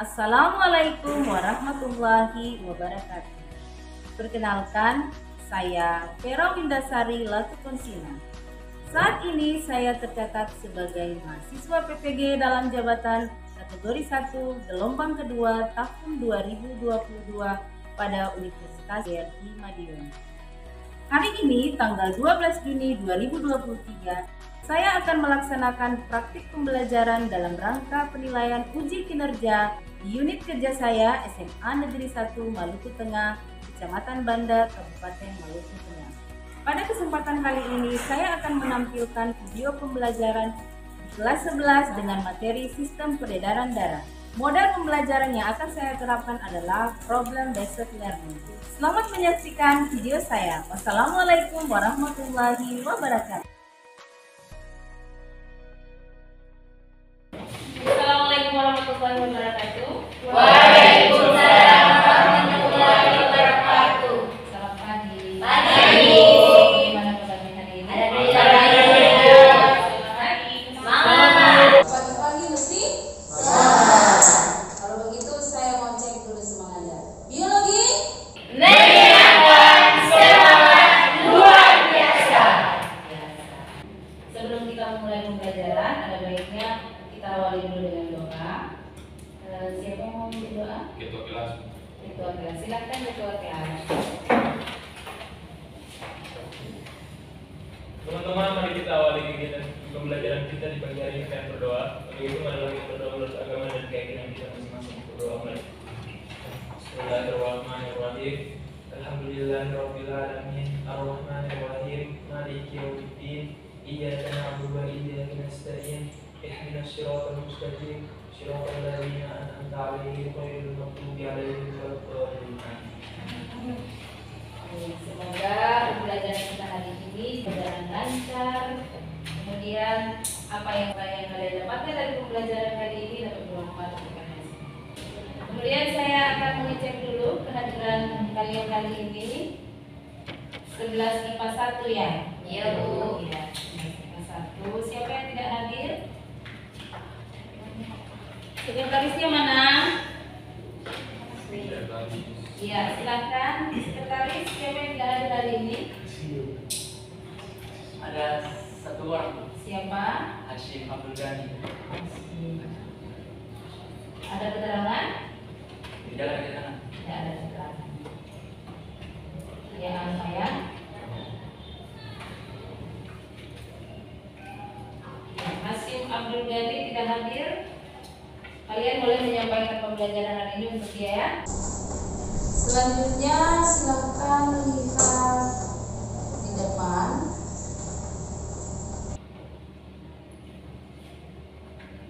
Assalamualaikum warahmatullahi wabarakatuh. Perkenalkan, saya Vera Windasari Latukonsina. Saat ini saya tercatat sebagai mahasiswa PPG dalam jabatan kategori 1 gelombang kedua tahun 2022 pada Universitas BRI Madiun. Hari ini tanggal 12 Juni 2023 saya akan melaksanakan praktik pembelajaran dalam rangka penilaian uji kinerja di unit kerja saya SMA Negeri 1 Maluku Tengah, Kecamatan Banda, Kabupaten Maluku Tengah. Pada kesempatan kali ini saya akan menampilkan video pembelajaran di kelas 11 dengan materi sistem peredaran darah. Model pembelajaran yang akan saya terapkan adalah problem based learning. Selamat menyaksikan video saya. Wassalamualaikum warahmatullahi wabarakatuh. Assalamualaikum warahmatullahi wabarakatuh. Waalaikumsalam warahmatullahi wabarakatuh. Selamat pagi. Pagi. Gimana kabarnya hari ini? Alhamdulillah. Selamat pagi. Semangat. Pagi-pagi mesti Semangat. Kalau begitu saya mau cek dulu semangatnya. Biologi. Menyenangkan, semangat, luar biasa. Sebelum kita memulai pembelajaran, ada baiknya kita awali dulu dengan doa. Siapa yang mau berdoa? Ketua kelas. Ketua kelas. Silakan ketua kelas. Teman-teman, mari kita awali kegiatan pembelajaran kita di pagi hari ini dengan berdoa. Untuk itu, marilah kita berdoa menurut agama dan keyakinan kita masing-masing. Berdoa mulai. Bismillahirrahmanirrahim. Alhamdulillahirabbil alamin. Arrahmanirrahim. Maliki yaumiddin. Iyyaka na'budu wa iyyaka nasta'in. Ihdinas siratal mustaqim. Siratal ladzina an'amta 'alaihim ghairil maghdubi 'alaihim waladdallin. Semoga pembelajaran kita hari ini berjalan lancar. Kemudian apa yang kalian dapatkan dari pembelajaran hari ini dapat bermanfaat untuk kalian. Kemudian saya akan mengecek dulu kehadiran kalian kali ini. 11 IPA 1 ya? Iya, Bu. Iya, 11 IPA 1. Siapa yang tidak hadir? Sekretarisnya mana? Iya, silakan. Sekretaris, siapa yang tidak hadir hari ini? Ada satu orang, Siapa? Hashim Abdul Ghani. Ada keterangan? Tidak ada di sana. Tidak ada keterangan. Ya, saya. Hashim Abdul Ghani tidak hadir. Kalian boleh menyampaikan pembelajaran hari ini untuk dia ya. Selanjutnya silakan lihat di depan.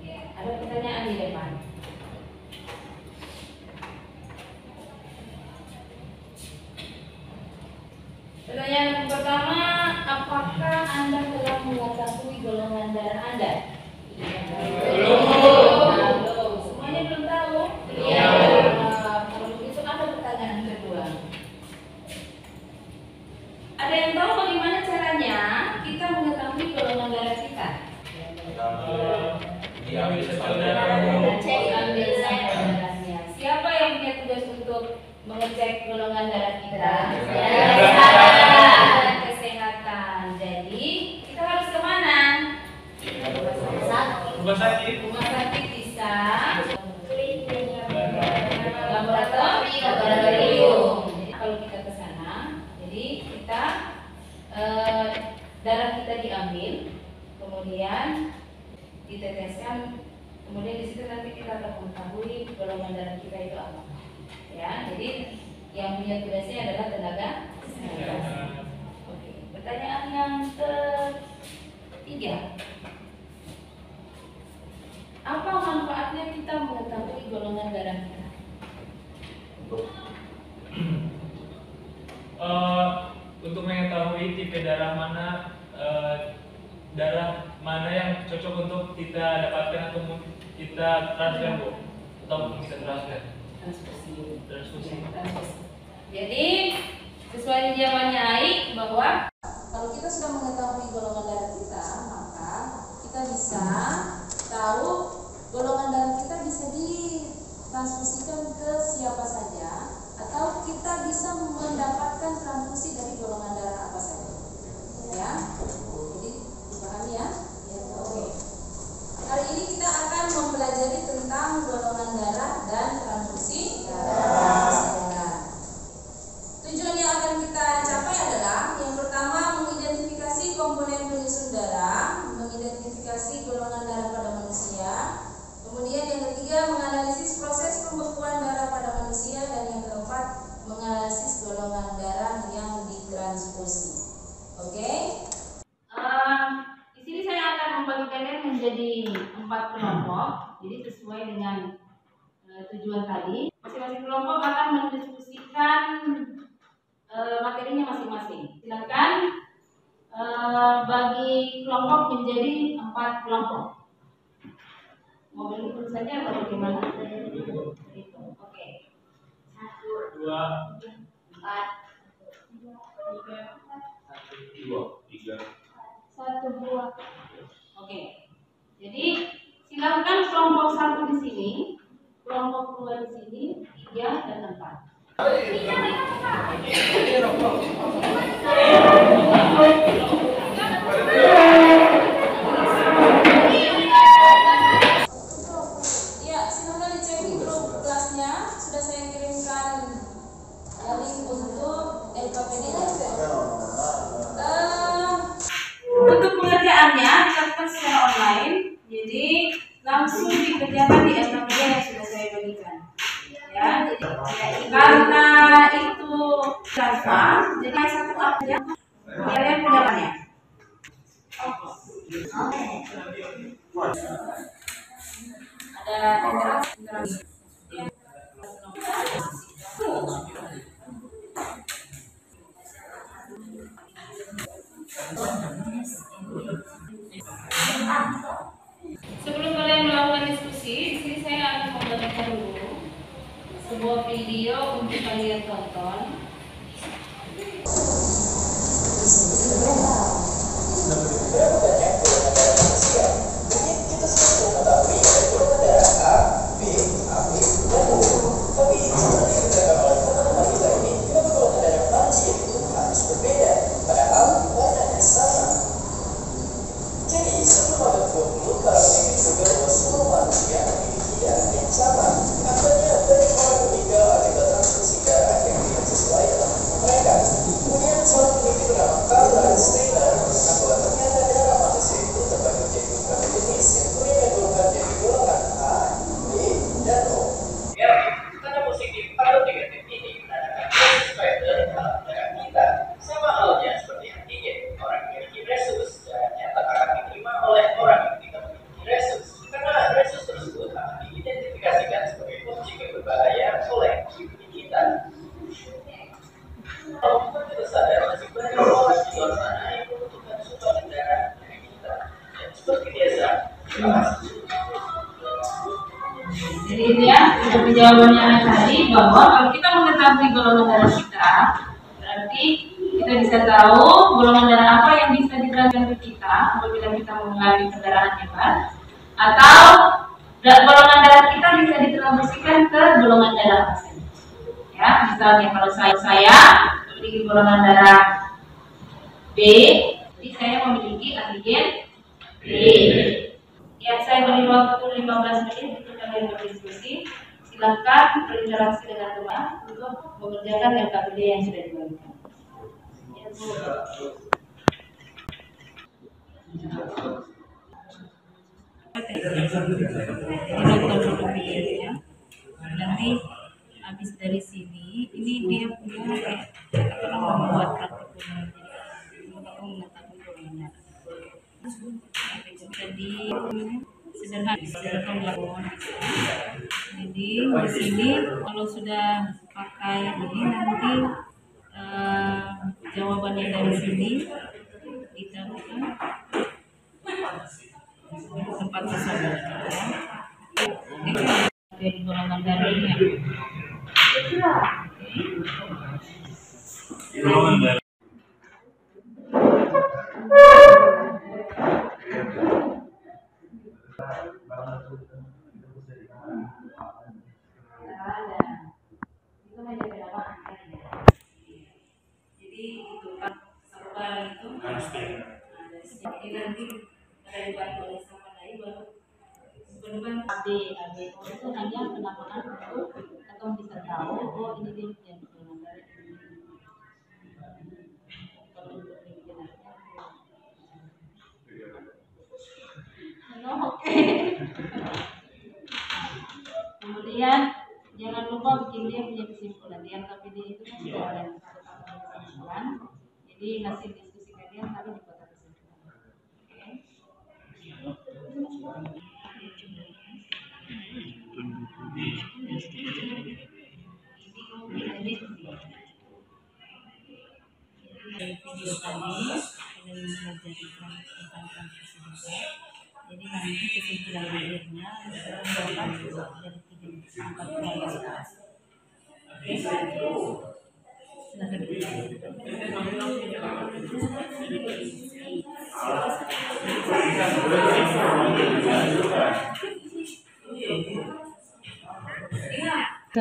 Ya, ada pertanyaan di depan. Pertanyaan yang pertama, apakah Anda telah mengetahui golongan darah Anda? Belum. Belum. Semuanya belum tahu? Iya. Kalau begitu ada pertanyaan kedua. Ada yang tahu bagaimana caranya kita mengetahui golongan darah kita? Diambil sampel darah. Ambil sampel darahnya. Siapa yang punya tugas untuk mengecek golongan darah kita? Kesehatan. Kesehatan. Jadi kita harus kemana? Rumah sakit. Rumah sakit bisa. Laboratorium. Jadi, kalau kita ke sana, jadi kita darah kita diambil, kemudian diteteskan, kemudian di situ nanti kita akan mengetahui golongan darah kita itu apa. Ya, jadi yang punya tugasnya adalah tenaga kesehatan. Oke, pertanyaan yang ketiga. Apa manfaatnya kita mengetahui golongan darah kita? Untuk mengetahui tipe darah mana yang cocok untuk kita dapatkan atau kita transfer, Bu, atau kita transfer. Transfusi. Jadi sesuai jawabannya Ai bahwa Kalau kita sudah mengetahui golongan darah kita, maka kita bisa tahu golongan darah kita bisa di proses pembekuan darah pada manusia, dan yang keempat menganalisis golongan darah yang ditransfusi. Oke? Di sini saya akan membagi kalian menjadi 4 kelompok. Jadi sesuai dengan tujuan tadi, masing-masing kelompok akan mendiskusikan materinya masing-masing. Silakan bagi kelompok menjadi 4 kelompok. Mau begitu saja atau bagaimana? Itu. Oke. 1, 2, 4, 3. 1, 2. Oke. Jadi silakan kelompok 1 di sini, kelompok 2 di sini, 3 dan 4. Ya, silahkan dicek di grup kelasnya. Sudah saya kirimkan link untuk LKPD-nya. Untuk pengerjaannya dilakukan secara online, jadi langsung dikerjakan di LKPD yang sudah saya bagikan. Ya, jadi karena itu Java, jadi satu aja kalian punya banyak. Ada interaksi. Sebelum kalian melakukan diskusi, di sini saya akan membagikan dulu sebuah video untuk kalian tonton. Jadi ini ya, untuk jawabannya tadi bahwa kalau kita mengetahui golongan darah kita, berarti kita bisa tahu golongan darah apa yang bisa diberikan ke kita apabila kita mengalami perdarahan hebat, atau golongan darah kita bisa ditransfusikan ke golongan darah apa saja. Ya, misalnya kalau saya memiliki golongan darah B, jadi saya memiliki antigen B. Ya, saya beri waktu 15 menit untuk kalian berdiskusi. Silakan berinteraksi dengan teman untuk mengerjakan LKPD yang sudah dibagikan. Ya, nanti habis dari sini, ini dia punya membuat praktikum, jadi kamu mengetahui golongan darah. Jadi sederhana melakukan. Jadi di sini kalau sudah pakai ini nanti jawabannya dari sini ditaruhkan tempat tersebut. Dari golongan darahnya. Golongan darah. Jadi itu kan serba itu jadi nanti ada dibantu oleh siapa lagi baru kemudian AB itu hanya penamaan untuk atau bisa tahu oh ini dia yang golongan darah ini. Kalau untuk oke. Kemudian Kemudian jangan lupa bikin dia punya kesimpulan. Di LKPD itu kan sudah ada kesimpulan. Jadi hasil diskusi kalian taruh di kotak kesimpulan. Dari video tadi kita mempelajari tentang transfusi darah. Jadi nanti kesimpulan akhirnya adalah dari 3 angka yang atas. Oke, silakan.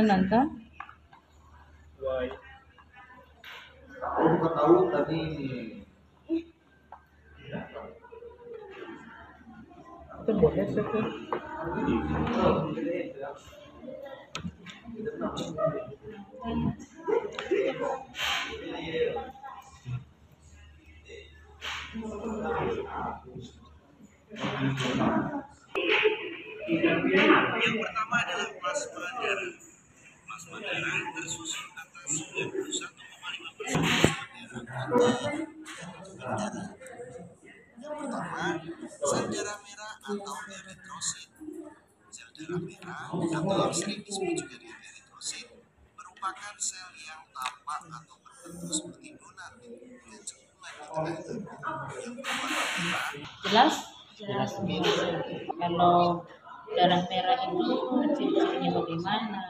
Nonton. Aku bukan tahu tadi Yang pertama adalah plasma darah. Plasma darah tersusun atas 91,5% darah. Yang pertama, sel darah merah atau eritrosit. Sel darah merah atau yang sering disebut juga dengan eritrosit merupakan sel yang tampak atau berbentuk seperti donat dengan cekungan di tengahnya yang berwarna merah. Jelas? Jelas. Kalau darah merah itu ciri-cirinya bagaimana,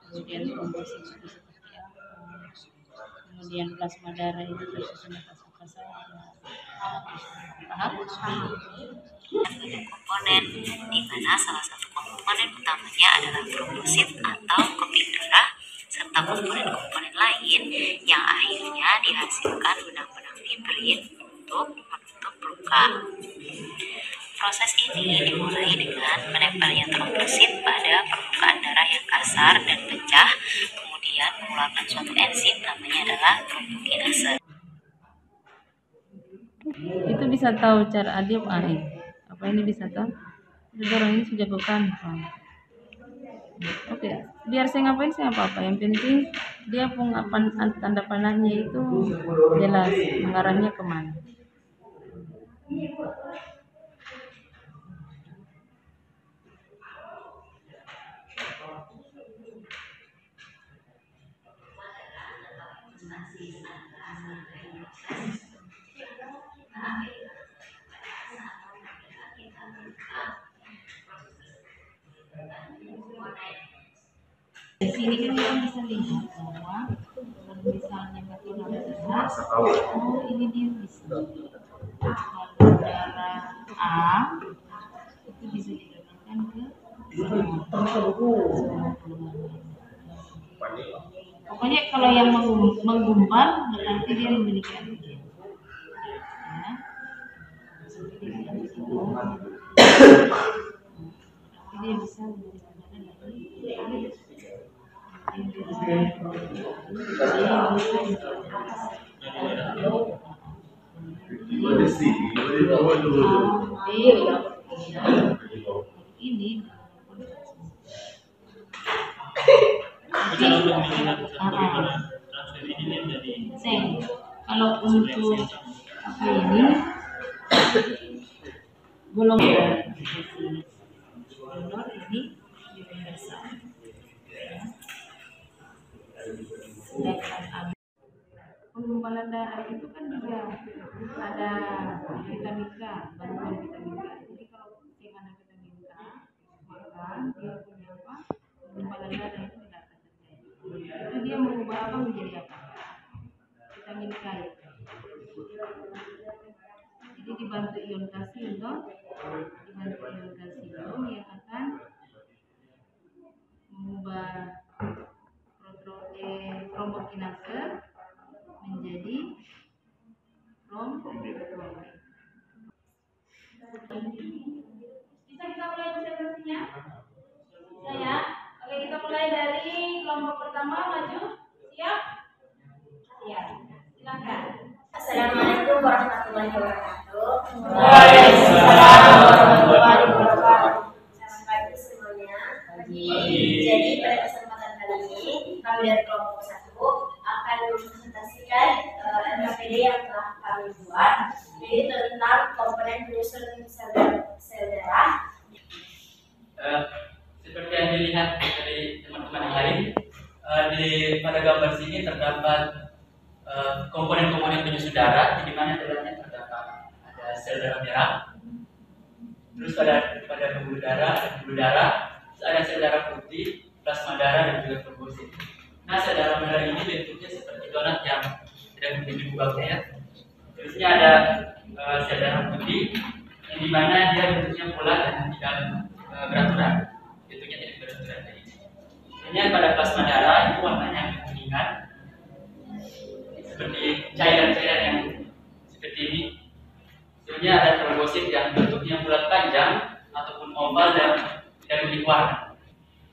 kemudian komposisi itu seperti apa, kemudian plasma darah itu tersusun atas apa saja. Paham? Komponen, di mana salah satu komponen utamanya adalah trombosit atau keping darah, serta komponen-komponen lain yang akhirnya dihasilkan benang-benang fibrin untuk menutup luka. Proses ini dimulai dengan menempelnya trombosit pada permukaan darah yang kasar dan pecah, kemudian mengeluarkan suatu enzim namanya adalah trombokinase. Itu bisa tahu cara adil apa ini bisa tahu? Orang ini sudah jagokan. Oke, biar saya ngapain saya apa-apa. Yang penting dia tanda panahnya itu jelas mengarahnya kemana. Di sini kan kita bisa lihat bahwa kalau misalnya matematika, oh ini dia bisa. Kalau darah A itu bisa didonorkan ke pokoknya kalau yang menggumpal berarti dia memiliki antigen. Ya. Dia bisa ini kalau untuk apa ini golongan donor ini universal. Sedangkan penggumpalan darah itu kan juga ada vitamin K, bantuan vitamin K. Jadi kalau yang ada vitamin K, maka dia punya apa? Penggumpalan darah itu tidak akan terjadi. Itu dia mengubah apa menjadi apa? Vitamin K. Jadi dibantu ion kalsium, dibantu ion kalsium yang akan mengubah trombokinase menjadi tromboblastosis. Bisa kita mulai presentasinya? Bisa ya? Oke, kita mulai dari kelompok pertama, maju. Siap? Siap. Silakan. Assalamualaikum warahmatullahi wabarakatuh. Waalaikumsalam warahmatullahi wabarakatuh. Selamat pagi semuanya. Jadi kami dari kelompok 1 akan mempresentasikan LKPD yang telah kami buat, yaitu tentang komponen penyusun sel darah. Seperti yang dilihat dari teman-teman yang lain, pada gambar sini terdapat komponen-komponen penyusun darah, di mana dalamnya terdapat ada sel darah merah, terus pada pembuluh darah, terus ada sel darah putih, plasma darah, dan juga trombosit. Nah, sel darah merah ini bentuknya seperti donat yang tidak memiliki lubangnya. Terusnya ada sel darah putih, yang dimana dia bentuknya bulat dan tidak beraturan. Bentuknya tidak beraturan tadi. Kemudian pada plasma darah itu warnanya kekuningan, seperti cairan-cairan yang seperti ini. Selanjutnya ada trombosit yang bentuknya bulat panjang ataupun oval dan tidak memiliki warna.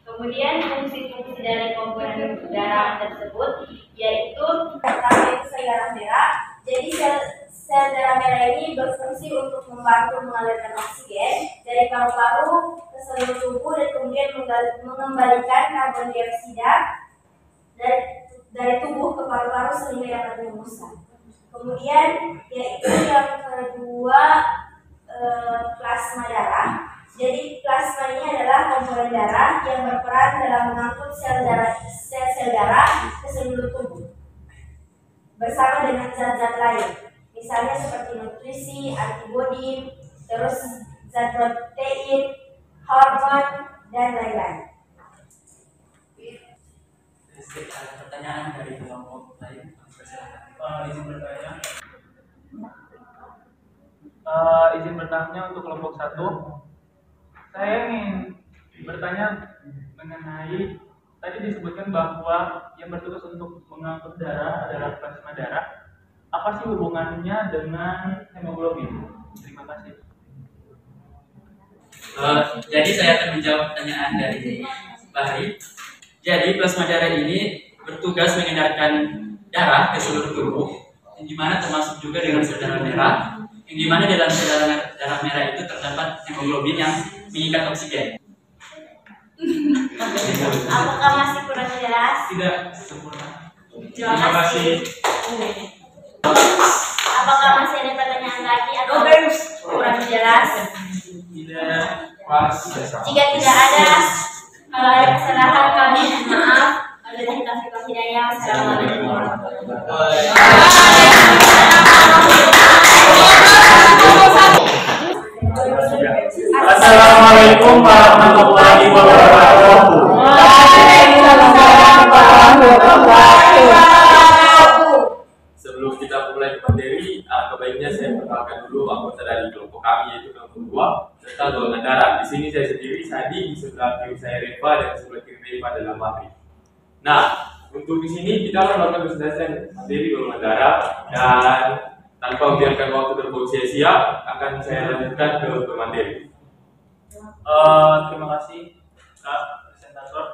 Kemudian fungsi-fungsi dari komponen darah tersebut yaitu pertama itu sel darah merah. Jadi sel darah merah ini berfungsi untuk membantu mengalirkan oksigen dari paru-paru ke seluruh tubuh dan kemudian mengembalikan karbon dioksida dari tubuh ke paru-paru sehingga dapat dihembuskan. Kemudian yaitu yang kedua plasma darah. Jadi plasma ini adalah komponen darah yang berperan dalam mengangkut sel-sel darah ke seluruh tubuh bersama dengan zat-zat lain, misalnya seperti nutrisi, antibodi, terus zat protein, hormon, dan lain-lain. Pertanyaan dari kelompok lain, Izin bertanya. Izin bertanya untuk kelompok 1. Saya ingin bertanya mengenai tadi disebutkan bahwa yang bertugas untuk mengangkut darah adalah plasma darah. Apa sih hubungannya dengan hemoglobin? Terima kasih. Jadi saya akan menjawab pertanyaan dari Bahri. Jadi plasma darah ini bertugas mengedarkan darah ke seluruh tubuh, yang dimana termasuk juga dengan sel darah merah, yang dimana dalam sel darah merah itu terdapat hemoglobin yang mengikat oksigen. Apakah masih kurang jelas? Tidak sempurna. Terima kasih. Apakah masih ada pertanyaan lagi atau kurang jelas? Tidak. Jika tidak ada, kalau ada kesalahan kami mohon maaf. Wabillahi taufiq wal hidayah. Wassalamualaikum warahmatullahi Assalamualaikum warahmatullahi wabarakatuh. Sebelum kita mulai ke materi, kebaiknya saya perkenalkan dulu anggota dari kelompok kami, yaitu kelompok 2 serta golongan darah. Di sini saya sendiri, Sadi, di sebelah kiri saya Reva, dan di sebelah kiri Reva adalah Mahri. Nah, untuk di sini kita akan melakukan presentasi materi golongan darah, dan tanpa membiarkan waktu terbuang sia-sia, akan saya lanjutkan ke materi. Terima kasih Kak presentator.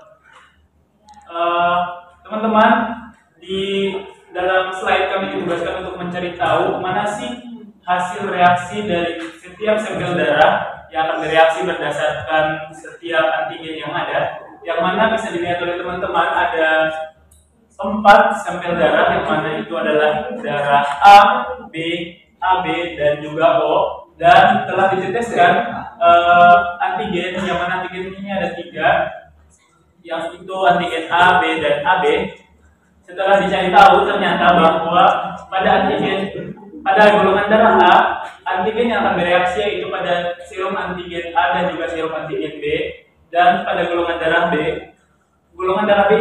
Teman-teman, di dalam slide kami ditugaskan untuk mencari tahu mana sih hasil reaksi dari setiap sampel darah yang akan bereaksi berdasarkan setiap antigen yang ada. Yang mana bisa dilihat oleh teman-teman ada 4 sampel darah, yang mana itu adalah darah A, B, AB, dan juga O. Dan telah diteteskan antigen, yang mana antigen ini ada 3, yang itu antigen A, B, dan AB. Setelah dicari tahu, ternyata bahwa pada golongan darah A, antigen yang akan bereaksi yaitu pada serum antigen A dan juga serum antigen B. Dan pada golongan darah B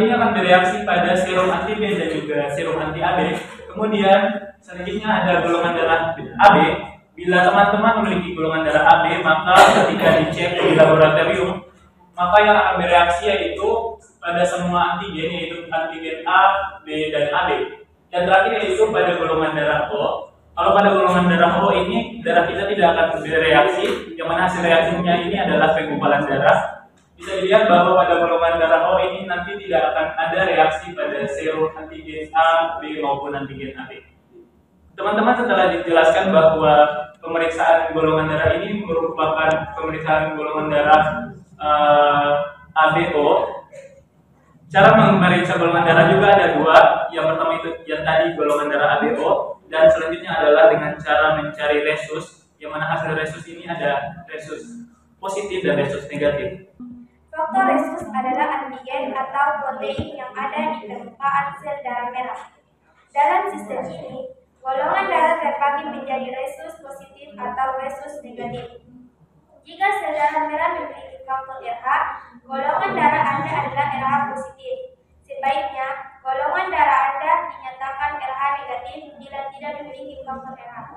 ini akan bereaksi pada serum anti B dan juga serum anti AB. Kemudian selanjutnya ada golongan darah AB. Bila teman-teman memiliki golongan darah AB, maka ketika dicek di laboratorium, maka yang akan bereaksi yaitu pada semua antigen, yaitu antigen A, B, dan AB. Dan terakhir yaitu pada golongan darah O. Kalau pada golongan darah O ini, darah kita tidak akan bereaksi, yang mana hasil reaksinya ini adalah penggumpalan darah. Bisa dilihat bahwa pada golongan darah O ini nanti tidak akan ada reaksi pada serum antigen A, B, maupun antigen AB. Teman-teman, setelah dijelaskan bahwa pemeriksaan golongan darah ini merupakan pemeriksaan golongan darah ABO, Cara memeriksa golongan darah juga ada dua. Yang pertama itu yang tadi golongan darah ABO, dan selanjutnya adalah dengan cara mencari resus, yang mana hasil resus ini ada resus positif dan resus negatif. Faktor resus adalah antigen atau protein yang ada di permukaan sel darah merah. Dalam sistem ini, golongan darah terbagi menjadi resus positif atau resus negatif. Jika sel darah merah memiliki faktor RH, golongan darah Anda adalah RH positif. Sebaiknya, golongan darah Anda dinyatakan RH negatif bila tidak memiliki faktor RH.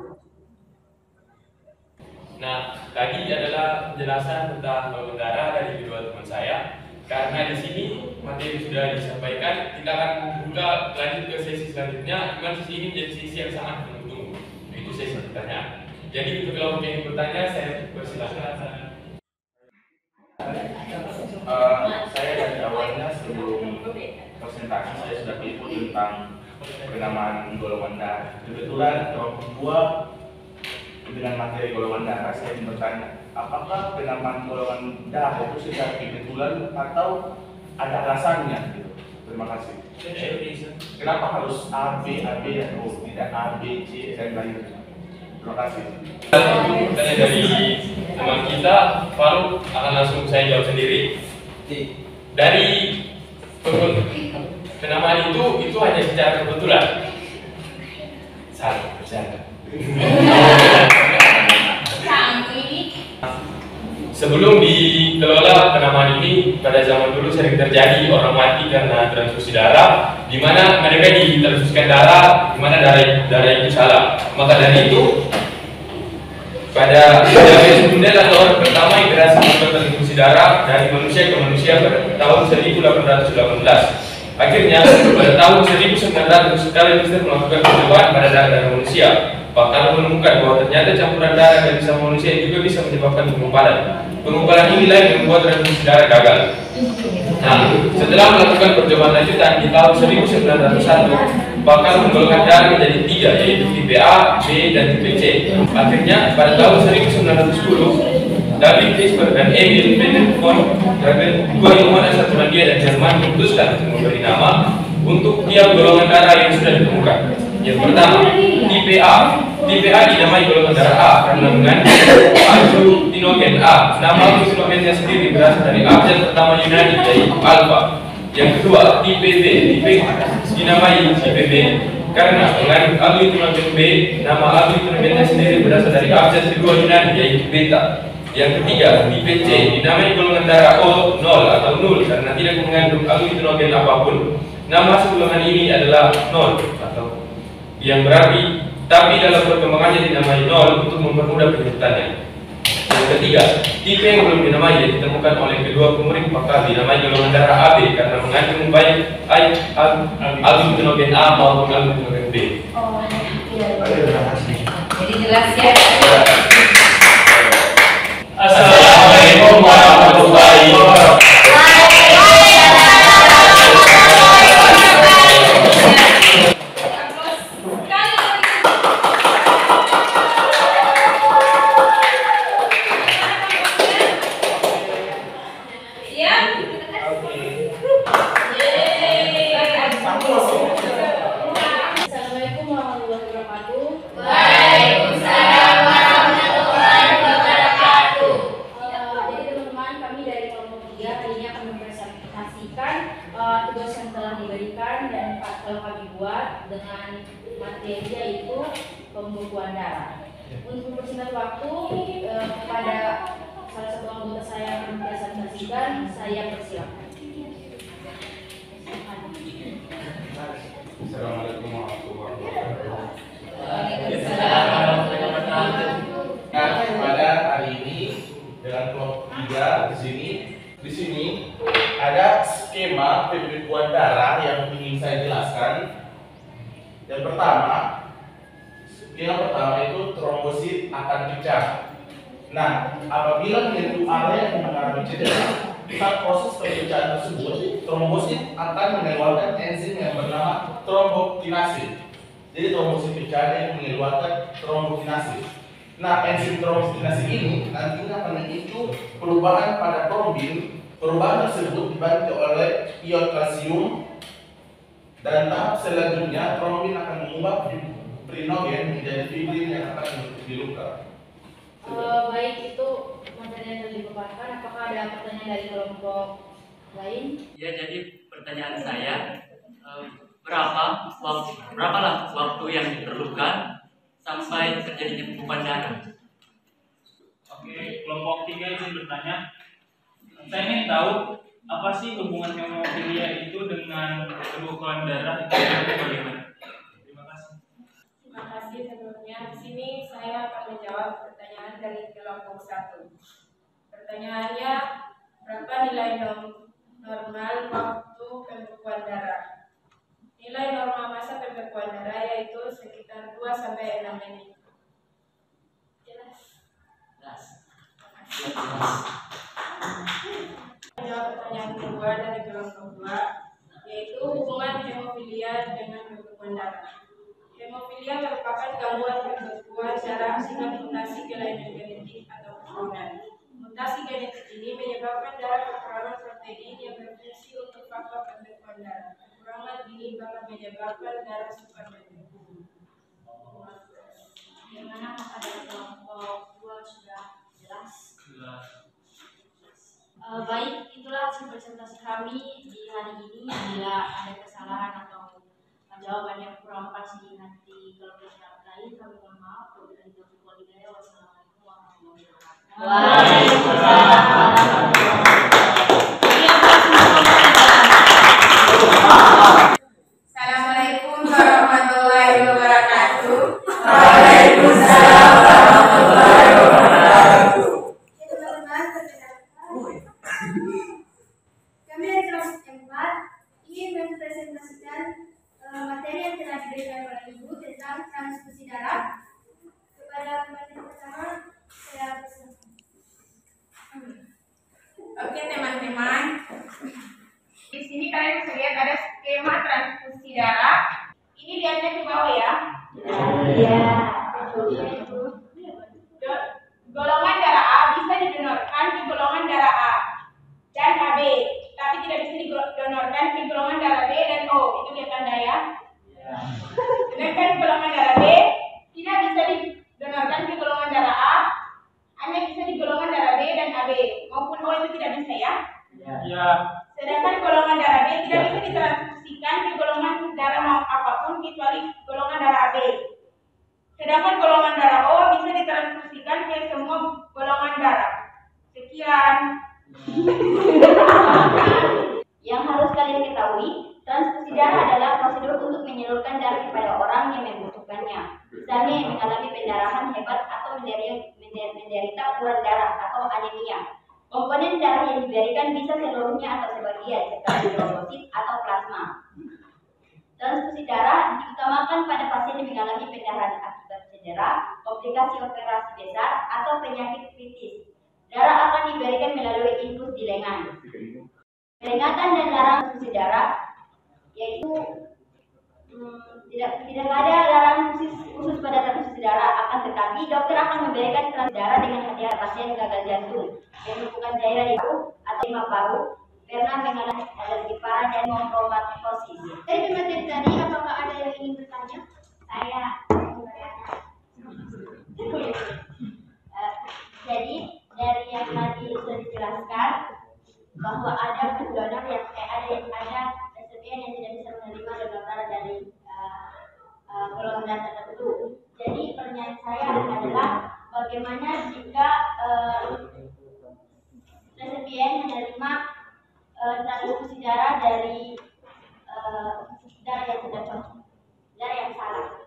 Nah, tadi adalah penjelasan tentang golongan darah dari kedua teman saya. Karena di sini materi sudah disampaikan, kita akan buka lanjut ke sesi selanjutnya. Cuman sesi ini menjadi sesi yang sangat ditunggu, yaitu sesi pertanyaan. Jadi untuk kelompok yang bertanya, saya persilahkan. Saya dari awalnya sebelum presentasi saya sudah ikut tentang penamaan golongan darah. Kebetulan kelompok 2 dengan materi golongan darah, saya bertanya, apakah penamaan golongan darah itu sudah kebetulan atau ada alasannya? Gitu. Terima kasih. Kenapa harus A, B, dan O, tidak A, B, C, dan lain? Terima kasih. Tanya dari teman kita, Faruk, akan langsung saya jawab sendiri. Dari penamaan itu hanya secara kebetulan. Salah, bercanda. Sebelum dikelola penamaan ini, pada zaman dulu sering terjadi orang mati karena transfusi darah, di mana mereka ditransfusikan darah, di mana darah itu salah. Maka dari itu, pada zaman Sunda atau orang pertama yang berhasil melakukan transfusi darah dari manusia ke manusia pada tahun 1818. Akhirnya, pada tahun 1900 kalian bisa melakukan percobaan pada darah manusia. Bahkan menemukan bahwa ternyata campuran darah dari sama manusia juga bisa menyebabkan penggumpalan. Penggumpalan inilah yang membuat transfusi darah gagal. Nah, setelah melakukan percobaan lanjutan di tahun 1901, bakal menggolongkan darah menjadi 3, yaitu tipe A, B, dan tipe C. Akhirnya, pada tahun 1910, David CRISPR dan Emil Benetton, dua ilmuwan asal Polandia dan Jerman memutuskan untuk memberi nama untuk tiap golongan darah yang sudah ditemukan. Yang pertama, tipe A. Tipe A dinamai golongan darah A karena mengandung aglutinogen A. Nama aglutinogennya sendiri berasal dari abjad pertama Yunani, yaitu alpha. Yang kedua, tipe B. Tipe dinamai tipe B karena mengandung aglutinogen B. Nama aglutinogennya sendiri berasal dari abjad kedua Yunani, yaitu beta. Yang ketiga, tipe C dinamai golongan darah O 0 atau 0 karena tidak mengandung aglutinogen apapun. Nama segolongan ini adalah 0 atau yang berarti, tapi dalam perkembangannya dinamai 0 untuk mempermudah penyebutannya. Yang ketiga, tipe yang belum dinamai ditemukan oleh kedua pemeriksa pakar dinamai golongan darah AB karena mengandung baik aglutinogen A maupun aglutinogen B. Jadi jelas ya. Assalamualaikum warahmatullahi wabarakatuh. Assalamualaikum warahmatullahi wabarakatuh. Waalaikumsalam warahmatullahi wabarakatuh. Jadi teman-teman, kami dari kelompok 3 hari ini akan mempresentasikan tugas yang telah diberikan dan telah kami buat dengan materi yaitu pembukuan darah. Untuk mempersingkat waktu, kepada salah satu anggota saya yang akan mempresentasikan, saya persilakan. Assalamualaikum warahmatullahi wabarakatuh. Nah, pada hari ini dengan kelompok 3 di sini ada skema pembekuan darah yang ingin saya jelaskan. Yang pertama, skema pertama itu trombosit akan pecah. Nah, apabila menyentuh area yang mengalami cedera, saat proses pemecahan tersebut, trombosit akan mengeluarkan enzim yang bernama trombokinase. Jadi trombosit pecah yang mengeluarkan trombokinase. Nah, enzim trombokinase ini nantinya akan memicu perubahan pada trombin Perubahan tersebut dibantu oleh ion kalsium dan tahap selanjutnya trombin akan mengubah fibrinogen menjadi fibrin yang akan menutupi luka. Baik, itu materi yang sudah dipaparkan. Apakah ada pertanyaan dari kelompok lain? Ya, jadi pertanyaan saya, berapa waktu yang diperlukan sampai terjadinya pembukaan darah? Oke, kelompok 3 izin bertanya. Saya ingin tahu apa sih hubungan hemofilia itu dengan pembekuan darah itu bagaimana? Terima kasih. Terima kasih. Sebelumnya di sini saya akan menjawab pertanyaan dari kelompok 1. Pertanyaannya, berapa nilai normal waktu pembekuan darah? Nilai normal masa pembekuan darah yaitu sekitar 2 sampai 6 menit. Jelas? Menjawab pertanyaan kedua dari kelompok 2, yaitu hubungan hemofilia dengan pembekuan darah. Hemofilia merupakan gangguan pembekuan darah akibat mutasi kelainan genetik atau keturunan. Mutasi genetik ini menyebabkan darah kekurangan protein yang berfungsi untuk faktor pembekuan darah. Kekurangan ini dapat menyebabkan darah supernatif. Bagaimana pada kelompok 2 sudah jelas? Baik, itulah hasil presentasi kami di hari ini. Bila ada kesalahan atau jawaban yang kurang pas di nanti kalau ada lain, kami mohon maaf. Wassalamualaikum warahmatullahi wabarakatuh. Assalamualaikum warahmatullahi wabarakatuh. Waalaikumsalam warahmatullahi wabarakatuh. Teman-teman, kami dari kelas 4 ingin mempresentasikan materi yang telah diberikan oleh Ibu tentang transfusi darah. Kepada materi pertama, saya persilakan. Oke teman-teman, di sini kalian bisa lihat ada skema transfusi darah. Ini lihatnya di bawah ya. Iya. Golongan darah A bisa didonorkan ke golongan darah A dan AB, tapi tidak bisa didonorkan ke golongan darah B dan O. Itu lihat tanda ya. Sedangkan golongan darah B tidak bisa didonorkan ke golongan darah A, hanya bisa di golongan darah B dan AB, maupun O itu tidak bisa ya. Ya. Sedangkan golongan darah B tidak bisa ditransfusikan ke golongan darah mau apapun kecuali golongan darah AB. Sedangkan golongan darah O bisa ditransfusikan ke semua golongan darah. Sekian. Yang harus kalian ketahui, transfusi darah adalah prosedur untuk menyalurkan darah kepada orang yang membutuhkannya. Misalnya yang mengalami pendarahan hebat atau menderita kurang darah atau anemia. Komponen darah yang diberikan bisa seluruhnya atau sebagian, seperti trombosit atau plasma. Transfusi darah diutamakan pada pasien yang mengalami pendarahan akibat cedera, komplikasi operasi besar, atau penyakit kritis. Darah akan diberikan melalui infus di lengan. Peringatan dan larang transfusi darah yaitu tidak ada larangan khusus pada transfusi darah, akan tetapi dokter akan memberikan transfusi darah dengan hati-hati pasien gagal jantung, penumpukan cairan di paru atau lima paru, pernah mengalami alergi parah dan monotromatosis. Dari materi tadi, apakah ada yang ingin bertanya? Saya jadi dari yang tadi sudah dijelaskan bahwa ada pendonor yang ada resipien yang tidak bisa menerima donor darah dari golongan darah tertentu. Jadi pertanyaan saya adalah bagaimana jika resipien menerima transfusi darah dari darah yang tidak cocok, darah yang salah.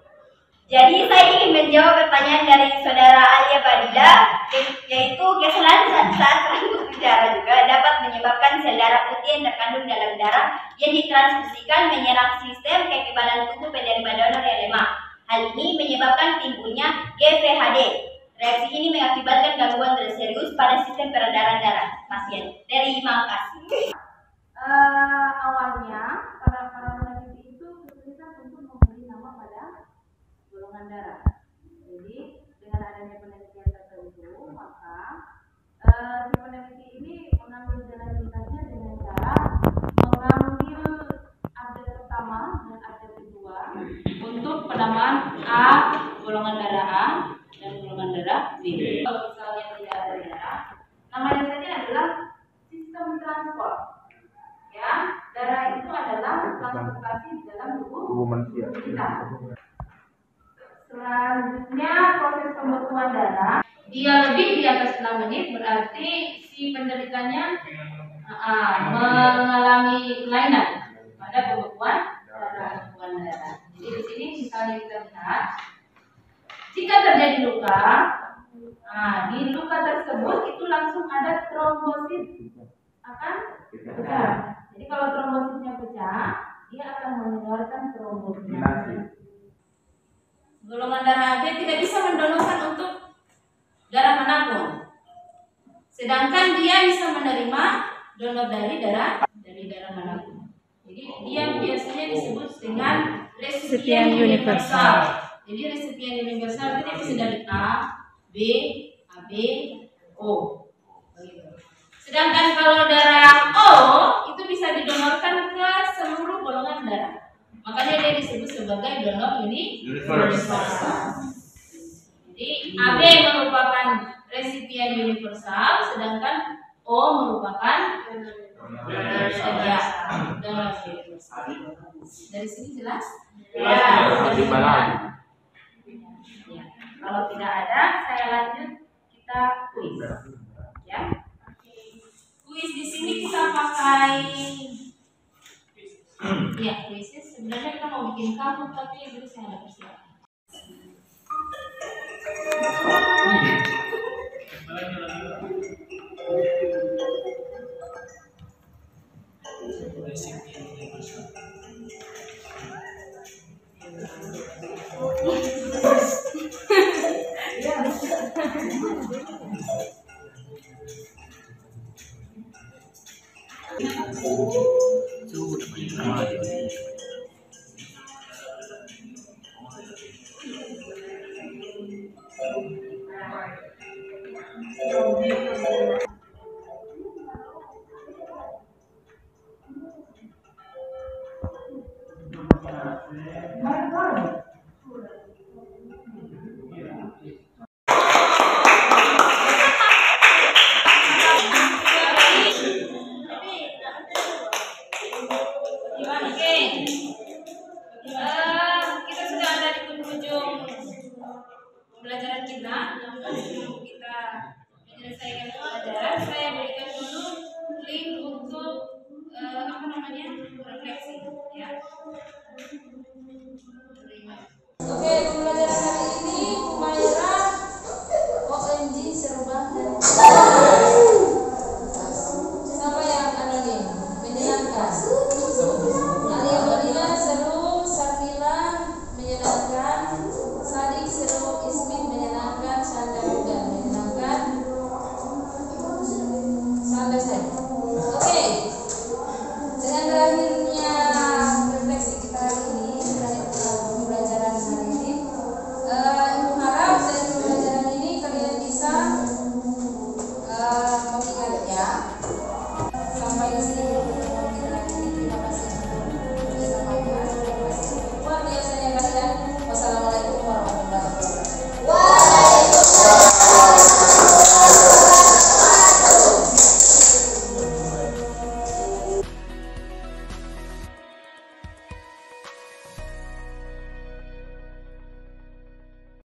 Jadi saya ingin menjawab pertanyaan dari saudara Alia Badila, yaitu kesalahan saat transfusi darah juga dapat menyebabkan sel darah putih yang terkandung dalam darah yang ditransfusikan menyerang sistem kekebalan tubuh penerima donor yang lemah. Hal ini menyebabkan timbulnya GVHD. Reaksi ini mengakibatkan gangguan serius pada sistem peredaran darah pasien. Terima kasih. Awalnya para peneliti itu kesulitan untuk memberi nama pada golongan darah. Jadi dengan adanya penelitian tertentu, maka si peneliti ini mengambil jalan pintas transportasi di dalam tubuh manusia. kita. Selanjutnya proses pembekuan darah. Dia lebih di atas 6 menit berarti si penderitanya mengalami kelainan pada pembekuan darah. Jadi di sini misalnya kita lihat, jika terjadi luka, di luka tersebut itu langsung ada trombosit akan pecah. Jadi kalau trombositnya pecah, dia akan mengeluarkan trombositnya. Golongan darah AB tidak bisa mendonorkan untuk darah manapun, sedangkan dia bisa menerima donor dari darah manapun. Jadi dia biasanya disebut dengan resipien universal. Jadi resipien universal itu bisa dari A, B, AB, O. Begitu. Sedangkan kalau darah O itu bisa didonorkan ke seluruh golongan darah. Makanya dia disebut sebagai donor universal. Jadi AB merupakan resipien universal, sedangkan O merupakan donor universal. Dari sini jelas? Ya. Kalau tidak ada, saya lanjut kita kuis. Ya. Kuis di sini kita pakai kuisnya sebenarnya kita mau bikin kamu, tapi dulu saya ada persiapan. Kita sudah ada di penghujung pembelajaran kita. Sebelum kita menyelesaikan pembelajaran, saya berikan dulu link untuk refleksi. Ya. Oke, pembelajaran hari ini Humaira, OMG seru banget. Siapa yang anonim? Menyenangkan. Alia Maria seru, Sarmila menyenangkan, Sadik seru, Ismin menyenangkan, Sandra juga menyenangkan. Sampai saya. Oke. Dengan berakhirnya refleksi kita hari ini, berakhir pembelajaran hari ini, Ibu harap dari pembelajaran ini kalian bisa mengingatnya